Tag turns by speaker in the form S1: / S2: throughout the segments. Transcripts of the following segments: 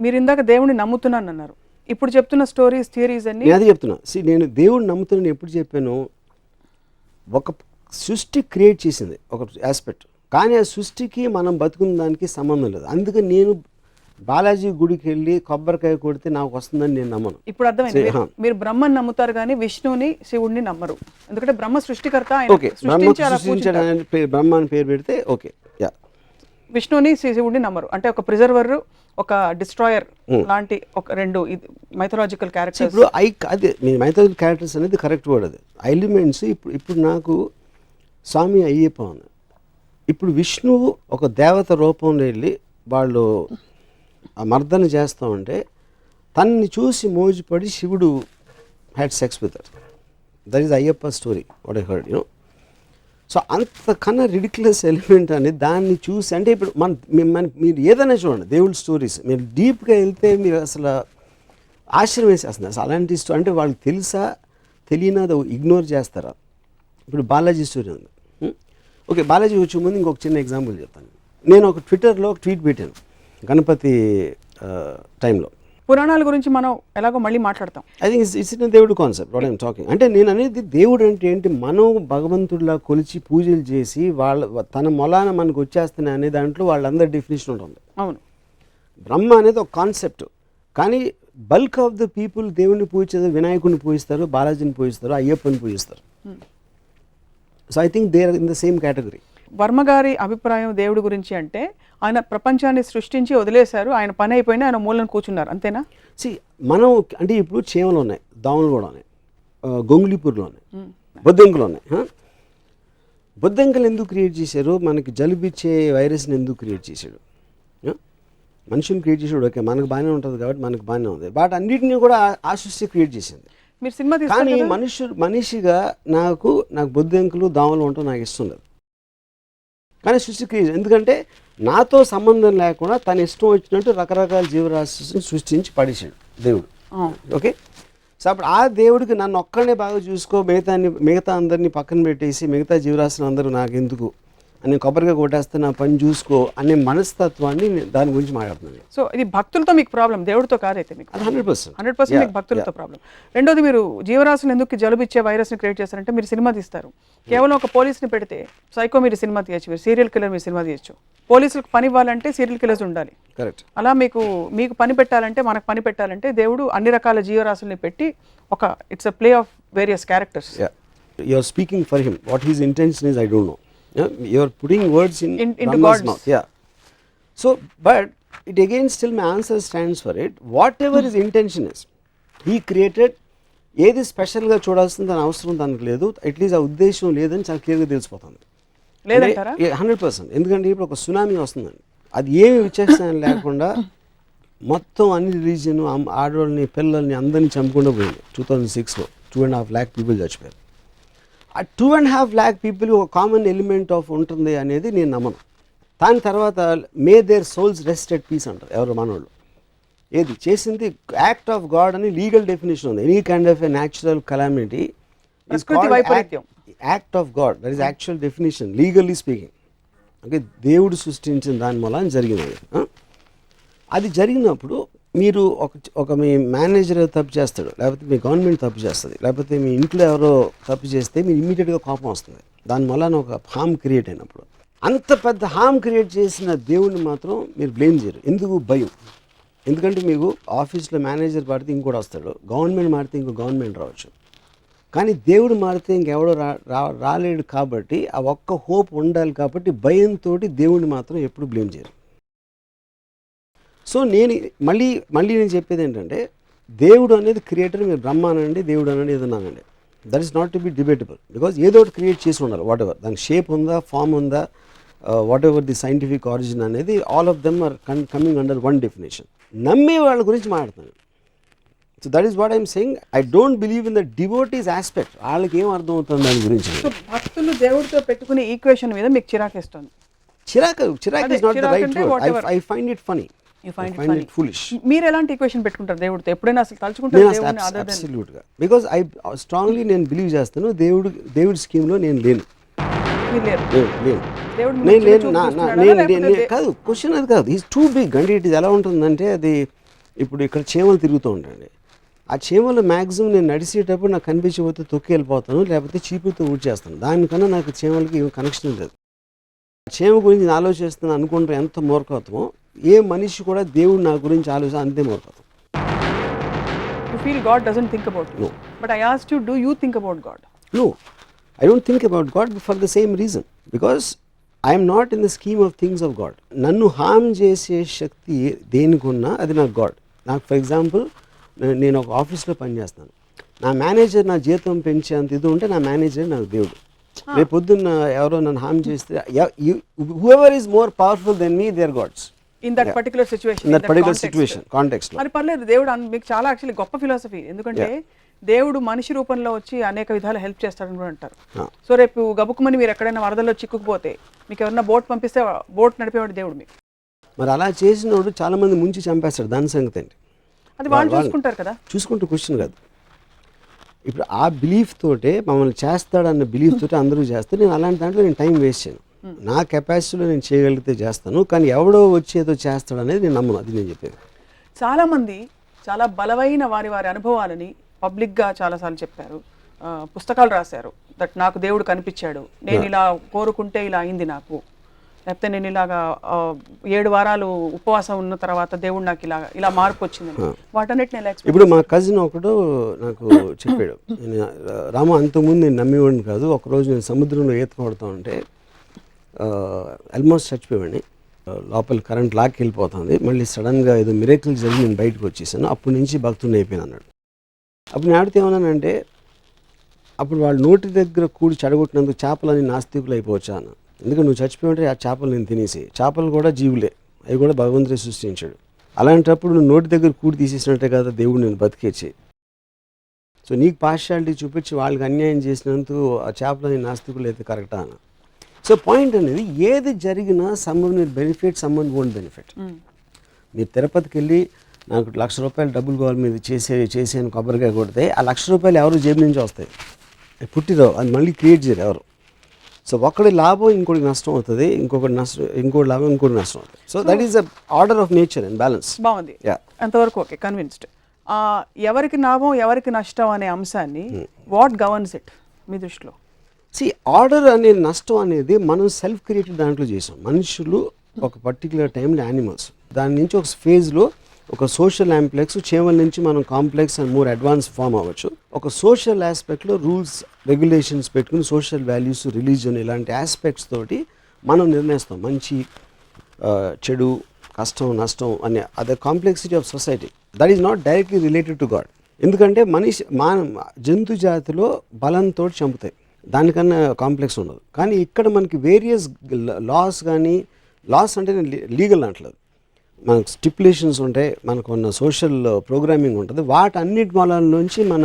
S1: మీరు ఇందాక దేవుడిని నమ్ముతున్నాను అన్నారు. ఇప్పుడు చెప్తున్న స్టోరీస్, థియరీస్ అన్ని
S2: నేను అదే చెప్తున్నా. నేను దేవుడిని నమ్ముతున్నాను ఎప్పుడు చెప్పాను, ఒక సృష్టి క్రియేట్ చేసింది ఒక ఆస్పెక్ట్, కానీ ఆ సృష్టికి మనం బతుకున్న దానికి సంబంధం లేదు. అందుకని నేను బాలాజీ గుడికి వెళ్ళి కొబ్బరికాయ కొడితే నాకు వస్తుందని నేను నమ్మను.
S1: ఇప్పుడు అర్థమైంది. మీరు బ్రహ్మని నమ్ముతారు కానీ విష్ణువుని, శివుడిని నమ్మరు. ఎందుకంటే బ్రహ్మ సృష్టికర్త,
S2: ఓకే, బ్రహ్మ అని పేరు పెడితే ఓకే. యా,
S1: విష్ణువుని, శివుడిని నమ్మరు. అంటే ఒక ప్రిజర్వర్, ఒక డిస్ట్రాయర్ లాంటి ఒక రెండు మైథలాజికల్ క్యారెక్టర్స్.
S2: ఇప్పుడు అదే మీ మైథలాజికల్ క్యారెక్టర్స్ అనేది కరెక్ట్ వర్డ్. అది ఎలిమెంట్స్. ఇప్పుడు నాకు స్వామి అయ్యప్ప ఉంది. ఇప్పుడు విష్ణువు ఒక దేవత రూపంలో వెళ్ళి వాళ్ళు ఆ మర్దన చేస్తూ ఉంటే తనని చూసి మోజుపడి శివుడు had sex with that. That is Ayyappa story what I heard, you know. So అంతకన్నా రిడిక్యులస్ ఎలిమెంట్ అని దాన్ని చూసి, అంటే ఇప్పుడు మీరు ఏదైనా చూడండి దేవుళ్ళ స్టోరీస్, మీరు డీప్గా వెళ్తే మీరు అసలు ఆశ్చర్యం వేసేస్తుంది. అసలు అలాంటి అంటే వాళ్ళకి తెలుసా తెలియనా అది ఇగ్నోర్ చేస్తారా. ఇప్పుడు బాలాజీ స్టోరీ ఉంది. ఓకే, బాలాజీ వచ్చే ముందు ఇంకొక చిన్న ఎగ్జాంపుల్ చెప్తాను. నేను ఒక ట్విట్టర్లో ఒక ట్వీట్ పెట్టాను గణపతి టైంలో.
S1: పురాణాల గురించి మనం ఎలాగో మళ్ళీ మాట్లాడతాం.
S2: ఐ థింక్ ఇట్స్ ఇన్ దేవుడు కాన్సెప్ట్ వాట్ ఐఎమ్ టాకింగ్. అంటే నేను అనేది దేవుడు అంటే ఏంటి, మనం భగవంతుడిలా కొలిచి పూజలు చేసి తన మొలాన మనకు వచ్చేస్తున్నాయి అనే దాంట్లో వాళ్ళందరి డెఫినేషన్ ఉంటుంది.
S1: అవును,
S2: బ్రహ్మ అనేది ఒక కాన్సెప్ట్, కానీ బల్క్ ఆఫ్ ద పీపుల్ దేవుడిని పూజిస్తారు, వినాయకుడిని పూజిస్తారు, బాలాజీని పూజిస్తారు, అయ్యప్పని పూజిస్తారు. So I think they are in the same category.
S1: Varma గారి అభిప్రాయం దేవుడి గురించి అంటే ఆయన ప్రపంచాన్ని సృష్టించి వదిలేశారు, ఆయన పని అయిపోయినా ఆయన మూలను కూర్చున్నారు, అంతేనా?
S2: మనం అంటే ఇప్పుడు చేమలు ఉన్నాయి, దోమలు కూడా ఉన్నాయి, గొంగుళిపూర్లో ఉన్నాయి, బొద్దింకలు ఉన్నాయి. బొద్దింకలు ఎందుకు క్రియేట్ చేశారు? మనకి జలుబిచ్చే వైరస్ని ఎందుకు క్రియేట్ చేశాడు? మనుషుని క్రియేట్ చేసాడు, ఓకే, మనకు బాగానే ఉంటుంది కాబట్టి మనకు బాగానే ఉంది. బట్ అన్నిటినీ కూడా ఆ సృష్టి క్రియేట్ చేసింది.
S1: మీరు సినిమా
S2: కానీ మనిషిగా నాకు బొద్దింకలు దోమలు ఉండటం నాకు ఇష్టం లేదు. కానీ సృష్టి క్రియేట్, ఎందుకంటే నాతో సంబంధం లేకుండా తన ఇష్టం వచ్చినట్టు రకరకాల జీవరాశిని సృష్టించి పడేసాడు దేవుడు. ఓకే, సో అప్పుడు ఆ దేవుడికి నన్ను ఒక్కడనే బాగా చూసుకో, మిగతా అందరినీ పక్కన పెట్టేసి మిగతా జీవరాశులు అందరూ నాకు ఎందుకు అని కొబ్బరిగా కొట్టేస్తే నా పని చూసుకో అనే మనస్తత్వాన్ని దాని గురించి మాట్లాడుతున్నాను.
S1: సో ఇది భక్తులతో మీకు ప్రాబ్లం, దేవుడితో కాదైతే మీకు 100% మీకు భక్తులతో ప్రాబ్లం. రెండోది, మీరు జీవరాశులు ఎందుకు జలుబిచ్చే వైరస్ని క్రియేట్ చేస్తారంటే మీరు సినిమా తీస్తారు, కేవలం ఒక పోలీస్ని పెడితే సైకో మీరు సినిమా తీయచ్చు, మీరు సీరియల్ కిల్లర్ మీరు సినిమా తీయచ్చు. పోలీసులకు పని ఇవ్వాలంటే సీరియల్ కిల్లర్స్ ఉండాలి.
S2: కరెక్ట్.
S1: అలా మీకు పని పెట్టాలంటే, మనకు పని పెట్టాలంటే దేవుడు అన్ని రకాల జీవరాశుల్ని పెట్టి ఒక it's a play of various characters.
S2: You are speaking for him. What his intention is I don't know. You are putting words into God's mouth. Yeah. So, but it again still my answer stands for it. Whatever his intention is, he created. ఏది స్పెషల్గా చూడాల్సింది దాని అవసరం దానికి లేదు, at least ఆ ఉద్దేశం లేదని చాలా క్లియర్గా తెలిసిపోతుంది.
S1: లేదంటారా?
S2: 100%. ఎందుకంటే ఇప్పుడు ఒక సునామీ వస్తుందండి, అది ఏమి విచక్షణ లేకుండా మొత్తం అన్ని రిలీజియన్ ఆడవాళ్ళని పిల్లల్ని అందరినీ చంపకుండా పోయింది. 2006లో 2.5 lakh పీపుల్ చచ్చిపోయారు. ఆ 2.5 lakh పీపుల్ ఒక కామన్ ఎలిమెంట్ ఆఫ్ ఉంటుంది అనేది నేను నమ్మను. దాని తర్వాత may their souls rest at peace అంటారు ఎవరు మనోళ్ళు. ఏది చేసింది యాక్ట్ ఆఫ్ గాడ్ అని లీగల్ డెఫినేషన్ ఉంది. Any kind of a natural calamity is called act of God. That is actual definition legally speaking. Okay, దేవుడు సృష్టించిన దాని మూలాన జరిగినది. అది జరిగినప్పుడు మీరు ఒక మీ మేనేజర్ తప్పు చేస్తాడు, లేకపోతే మీ గవర్నమెంట్ తప్పు చేస్తుంది, లేకపోతే మీ ఇంట్లో ఎవరో తప్పు చేస్తే మీరు ఇమ్మీడియట్గా కోపం వస్తుంది. దానివల్ల ఒక హామ్ క్రియేట్ అయినప్పుడు అంత పెద్ద హామ్ క్రియేట్ చేసిన దేవుడిని మాత్రం మీరు బ్లేమ్ చేయరు. ఎందుకు? భయం. ఎందుకంటే మీకు ఆఫీస్లో మేనేజర్ మారితే ఇంకోటి వస్తాడు, గవర్నమెంట్ మారితే ఇంకో గవర్నమెంట్ రావచ్చు, కానీ దేవుడు మారితే ఇంకెవడో రాలేడు. కాబట్టి ఆ ఒక్క హోప్ ఉండాలి. కాబట్టి భయంతో దేవుడిని మాత్రం ఎప్పుడు బ్లేమ్ చేయరు. సో మళ్ళీ నేను చెప్పేది ఏంటంటే దేవుడు అనేది క్రియేటర్, మీరు బ్రహ్మ అనండి, దేవుడు అనండి, ఏదన్నానండి, that is not to be debatable. Because ఏదో ఒకటి క్రియేట్ చేసి ఉండాలి. వాట్ ఎవర్ దానికి షేప్ ఉందా, ఫామ్ ఉందా, whatever the scientific origin అనేది, all of them are coming under one definition. నమ్మే వాళ్ళ గురించి మాట్లాడుతున్నాను. So that is what I'm saying. I don't believe in the devotees aspect. వాళ్ళకి ఏం అర్థం అవుతుంది దాని గురించి.
S1: సో భక్తులు దేవుడితో పెట్టుకునే ఈక్వేషన్ మీద మీకు చిరాకేస్తుంది.
S2: చిరాక్ is not the right word. I find it funny.
S1: మీరు ఎలాంటి ఈక్వేషన్ పెట్టుకుంటారు దేవుడితో? ఎప్పుడైనా అసలు తలుచుకుంటారు దేవుడిని?
S2: అబ్సల్యూట్గా. బికాజ్ ఐ స్ట్రాంగ్లీ నేను బిలీవ్ చేస్తాను దేవుడి స్కీమ్లో నేను లేను. కాదు, క్వశ్చన్ అది కాదు. Is too big. అంటే ఇది ఎలా ఉంటుందంటే అది ఇప్పుడు ఇక్కడ చీమలు తిరుగుతూ ఉంటాయండి. ఆ చీమలు మ్యాక్సిమం నేను నడిచేటప్పుడు నాకు కనిపించకపోతే తొక్కి వెళ్ళిపోతాను, లేకపోతే చీపుతో ఊడ్చేస్తాను. దానికన్నా నాకు చీమలకి ఏం కనెక్షన్ లేదు. చీమ గురించి నేను ఆలోచిస్తున్నాను అనుకుంటే ఎంత మూర్ఖత్వమో, ఏ మనిషి కూడా దేవుడు నా గురించి ఆలోచన అంతే మూర్ఖత్వం.
S1: You feel God doesn't think about you.
S2: No.
S1: But I asked you, do you think about God?
S2: No, I don't think about God for the same reason. Because I am not in the scheme of things of God. నన్ను హామ్ చేసే శక్తి దేనికున్నా అది నాకు God. నాకు for example నేను ఒక ఆఫీస్లో పనిచేస్తాను. నా మేనేజర్ నా జీతం పెంచేంత ఇది ఉంటే నా మేనేజర్ నాకు దేవుడు. రేపు పొద్దున్న ఎవరో నన్ను హామ్ చేస్తే whoever is more powerful than me, they are gods.
S1: In that particular situation.
S2: In that particular situation, context లో.
S1: మరి పర్లేదు, దేవుడు మీకు చాలా యాక్చువల్లీ గొప్ప ఫిలాసఫీ. ఎందుకంటే దేవుడు మనిషి రూపంలో వచ్చి అనేక విధాలు హెల్ప్ చేస్తారని కూడా అంటారు. సో రేపు గబుక్కుమని మీరు ఎక్కడైనా వరదల్లో చిక్కుకుపోతే మీకు ఎవరైనా బోట్ పంపిస్తే బోట్ నడిపేవాడు దేవుడు మీకు.
S2: మరి అలా చేసినోడు చాలా మంది ముంచి చంపేస్తాడు. దాని సంగతి ఏంటి?
S1: అది వాళ్ళు చూసుకుంటారు కదా.
S2: చూసుకుంటూ క్వశ్చన్ కాదు. ఇప్పుడు ఆ బిలీఫ్ తోటే మమ్మల్ని చేస్తాడన్న బిలీఫ్ తోటే అందరూ చేస్తారు. నేను అలాంటి దాంట్లో నేను టైం వేస్ట్ చేయను. నా కెపాసిటీలో నేను చేయగలిగితే చేస్తాను, కానీ ఎవడో వచ్చేదో చేస్తాడు అనేది నేను నమ్మను. అది నేను చెప్పేది.
S1: చాలామంది చాలా బలమైన వారి వారి అనుభవాలని పబ్లిక్గా చాలాసార్లు చెప్పారు, పుస్తకాలు రాశారు. దట్ నాకు దేవుడు కనిపించాడు, నేను ఇలా కోరుకుంటే ఇలా అయింది నాకు, లేకపోతే నేను ఇలాగా 7 వారాలు ఉపవాసం ఉన్న తర్వాత దేవుడు నాకు ఇలా మార్పు వచ్చింది. వాటన్నిటిని ఎలా ఎక్స్ప్లెయిన్?
S2: ఇప్పుడు మా కజిన్ ఒకడు నాకు చెప్పాడు, నేను రామ అంతకుముందు నేను నమ్మేవాడిని కాదు. ఒకరోజు నేను సముద్రంలో ఈత కొడుతూ ఉంటే ఆల్మోస్ట్ చచ్చిపోయాడిని. లోపల కరెంట్ లాక్కి వెళ్ళిపోతుంది. మళ్ళీ సడన్గా ఏదో మిరేకిల్ జరిగి నేను బయటకు వచ్చేసాను. అప్పటి నుంచి భక్తుడిని అయిపోయాను అన్నాడు. అప్పుడు నేను అడిగితే ఏమన్నానంటే, అప్పుడు వాళ్ళు నోటి దగ్గర కూడి చెడగొట్టినందుకు చేపలని నాస్తికులు అయిపోవచ్చా అన్న. ఎందుకంటే నువ్వు చచ్చిపోయింటే ఆ చేపలు నేను తినేసి, చేపలు కూడా జీవులే, అవి కూడా భగవంతుడే సృష్టించాడు. అలాంటప్పుడు నువ్వు నోటి దగ్గర కూడి తీసేసినట్టే కదా దేవుడు నేను బతికేచ్చి. సో నీకు పార్షియాలిటీ చూపించి వాళ్ళకి అన్యాయం చేసినందుకు ఆ చేపలని నాస్తికులు అయితే కరెక్టా అన్న. సో పాయింట్ అనేది, ఏది జరిగినా someone will benefit, someone won't benefit. మీరు తిరుపతికి వెళ్ళి నాకు ₹1,00,000 డబ్బులు కావాలి మీరు చేసేని కొబ్బరికాయ కొడితే ఆ ₹1,00,000 ఎవరు జేబు నుంచి వస్తాయి, పుట్టిరావు. అది మళ్ళీ క్రియేట్ చేయరు ఎవరు. సో ఒకటి లాభం ఇంకోటి నష్టం అవుతుంది, ఇంకోటి లాభం ఇంకోటి నష్టం అవుతుంది. So that is the order of nature and balance.
S1: బాగుంది, అంతవరకు ఓకే, కన్విన్స్డ్. ఎవరికి లాభం ఎవరికి నష్టం అనే అంశాన్ని వాట్ గవర్న్స్ ఇట్ మీ దృష్టిలో?
S2: ఆర్డర్ అనే నష్టం అనేది మనం సెల్ఫ్ క్రియేటెడ్ దాంట్లో చేసాం. మనుషులు ఒక పర్టికులర్ టైంలో యానిమల్స్, దాని నుంచి ఒక ఫేజ్లో ఒక సోషల్ యాంప్లెక్స్, చీమల నుంచి మనం complex and more advance form అవ్వచ్చు. ఒక సోషల్ ఆస్పెక్ట్లో రూల్స్ రెగ్యులేషన్స్ పెట్టుకుని సోషల్ వాల్యూస్, రిలీజన్ ఇలాంటి ఆస్పెక్ట్స్ తోటి మనం నిర్ణయిస్తాం మంచి చెడు, కష్టం నష్టం అనే అదే complexity of society. That is not directly related to God. ఎందుకంటే జంతు జాతిలో బలంతో చంపుతాయి, దానికన్నా కాంప్లెక్స్ ఉండదు. కానీ ఇక్కడ మనకి వేరియస్ లాస్, కానీ లాస్ అంటే లీగల్ అంటలేదు, మనకు స్టిపులేషన్స్ ఉంటాయి, మనకు ఉన్న సోషల్ ప్రోగ్రామింగ్ ఉంటుంది, వాటన్నిటి మూలాల్లోంచి మన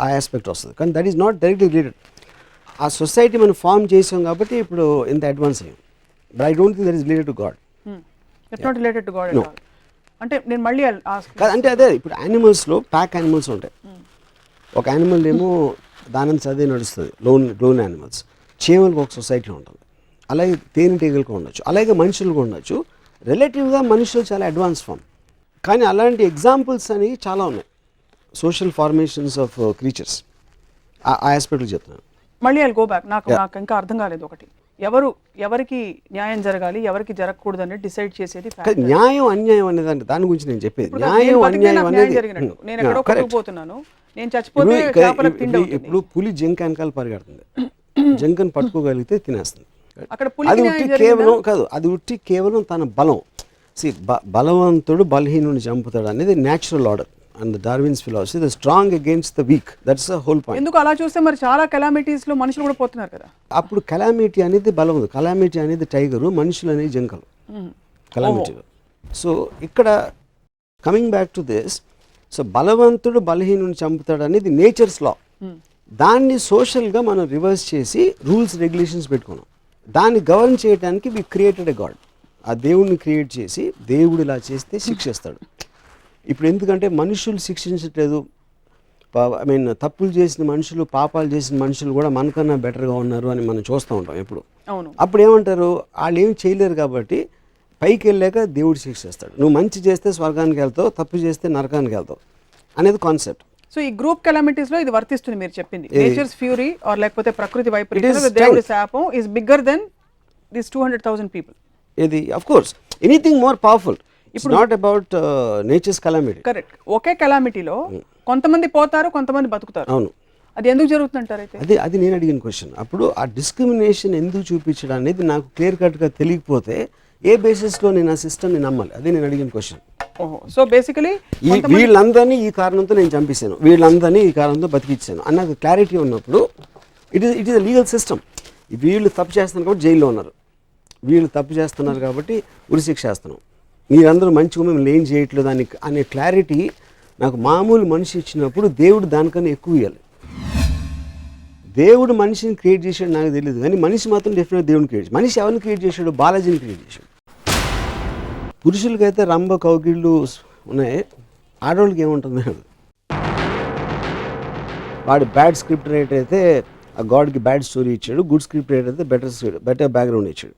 S2: ఆ ఆస్పెక్ట్ వస్తుంది. కానీ that is not directly related. ఆ సొసైటీ మనం ఫామ్ చేసాం కాబట్టి ఇప్పుడు ఇంత అడ్వాన్స్ అయ్యాం. But I don't think that is related to God.
S1: It's not related to God at all. అంటే నేను మళ్ళీ
S2: అంటే అదే, ఇప్పుడు యానిమల్స్లో ప్యాక్ యానిమల్స్ ఉంటాయి. ఒక యానిమల్ ఏమో దానంత అదే నడుస్తుంది, లోన్ యానిమల్స్. చీమలకు ఒక సొసైటీ ఉంటుంది, అలాగే తేనెటీగలకు ఉండొచ్చు, అలాగే మనుషులకు ఉండొచ్చు. రిలేటివ్గా మనుషులు చాలా అడ్వాన్స్ ఫామ్. కానీ అలాంటి ఎగ్జాంపుల్స్ అనేవి చాలా ఉన్నాయి, సోషల్ ఫార్మేషన్స్ ఆఫ్ క్రీచర్స్. ఆ ఆస్పెక్ట్లు చెప్తున్నాను.
S1: మళ్ళీ ఐల్ గో బ్యాక్. నాకు ఇంకా అర్థం కాలేదు ఒకటి, ఎవరికి న్యాయం జరగాలి ఎవరికి జరగకూడదు అనేది డిసైడ్ చేసేది
S2: న్యాయం అన్యాయం అనేది. దాని గురించి నేను చెప్పేది న్యాయం అన్యాయం అనేది.
S1: నేను ఎక్కడో కొట్టుకుపోతున్నాను, నేను చచ్చిపోతే చేపలకు తిండి అవుతుంది.
S2: ఇప్పుడు పులి జింక వెనకాల పరిగెడుతుంది, జింకను పట్టుకోగలిగితే తినేస్తుంది.
S1: అది
S2: ఉట్టి కేవలం కాదు, అది ఉట్టి కేవలం తన బలం. బలవంతుడు బలహీనుని చంపుతాడు అనేది natural order and Darwin's philosophy. The strong against the week, that's the whole point.
S1: ఎందుకు అలా చూస్తే మరి చాలా కెలామిటీస్ లో మనుషులు కూడా పోతున్నారు కదా.
S2: అప్పుడు కెలామిటీ అనేది బలం ఉంది, కెలామిటీ అనేది టైగరు, మనుషులు అనేది జింకలు కెలామిటీలో. సో ఇక్కడ coming back to this, so బలవంతుడు బలహీనుని చంపుతాడు అనేది నేచర్స్ లా. దాన్ని సోషల్గా మనం రివర్స్ చేసి రూల్స్ రెగ్యులేషన్స్ పెట్టుకున్నాం. దాన్ని గవర్న్ చేయడానికి వి క్రియేటెడ్ ఎ గాడ్. ఆ దేవుడిని క్రియేట్ చేసి దేవుడు ఇలా చేస్తే శిక్షిస్తాడు. ఇప్పుడు ఎందుకంటే మనుషులు శిక్షించట్లేదు, ఐ మీన్ తప్పులు చేసిన మనుషులు, పాపాలు చేసిన మనుషులు కూడా మనకన్నా బెటర్గా ఉన్నారు అని మనం చూస్తూ ఉంటాం ఎప్పుడు. అప్పుడు ఏమంటారు, వాళ్ళు ఏం చేయలేరు కాబట్టి పైకి వెళ్ళాక దేవుడు శిక్షిస్తాడు. నువ్వు మంచి చేస్తే స్వర్గానికి వెళ్తావు, తప్పు చేస్తే నరకానికి వెళ్తావు అనేది కాన్సెప్ట్.
S1: సో ఈ గ్రూప్ కెలామిటీస్ లో ఇది వర్తిస్తుంది మీరు చెప్పింది. నేచర్స్ ఫ్యూరీ ఆర్ లేకపోతే ప్రకృతి వైపరీత్యం, దేవుడి శాపం is bigger than this 200,000 people.
S2: ఇది of course anything more powerful. It's not about nature's calamity.
S1: Correct. ఒకే కెలామిటీలో కొంతమంది పోతారు, కొంతమంది బతుకుతారు.
S2: అవును.
S1: అది ఎందుకు జరుగుతుందంటారు అయితే?
S2: అది నేను అడిగిన క్వశ్చన్. అప్పుడు ఆ డిస్క్రిమినేషన్ ఎందుకు చూపించడం అనేది నాకు క్లియర్ కట్గా తెలియకపోతే ఏ బేసిస్లో నేను ఆ సిస్టమ్ని నమ్మాలి? అదే నేను అడిగిన క్వశ్చన్.
S1: సో బేసికలీ
S2: వీళ్ళందరినీ ఈ కారణంతో నేను చంపేశాను, వీళ్ళందరినీ ఈ కారణంతో బతికిచ్చాను అన్నది క్లారిటీ ఉన్నప్పుడు it is a legal system. వీళ్ళు తప్పు చేస్తున్నారు కాబట్టి జైల్లో ఉన్నారు, వీళ్ళు తప్పు చేస్తున్నారు కాబట్టి ఉరిశిక్ష వేస్తున్నాం, మీరందరూ మంచిగా మిమ్మల్ని ఏం చేయట్లేదు అనే క్లారిటీ నాకు మామూలు మనిషి ఇచ్చినప్పుడు దేవుడు దానికన్నా ఎక్కువ ఇవ్వాలి. దేవుడు మనిషిని క్రియేట్ చేశాడు నాకు తెలియదు, కానీ మనిషి మాత్రం డెఫినెట్గా దేవుడిని క్రియేట్ చేశాడు. మనిషి ఎవరిని క్రియేట్ చేశాడు? బాలాజీని క్రియేట్ చేశాడు. పురుషులకైతే రంభ కౌగిళ్ళు ఉన్నాయి, ఆడవాళ్ళకి ఏముంటుంది? వాడు బ్యాడ్ స్క్రిప్ట్ రైటర్ అయితే ఆ గాడ్కి బ్యాడ్ స్టోరీ ఇచ్చాడు, గుడ్ స్క్రిప్ట్ రైటర్ అయితే బెటర్ బ్యాక్గ్రౌండ్ ఇచ్చాడు.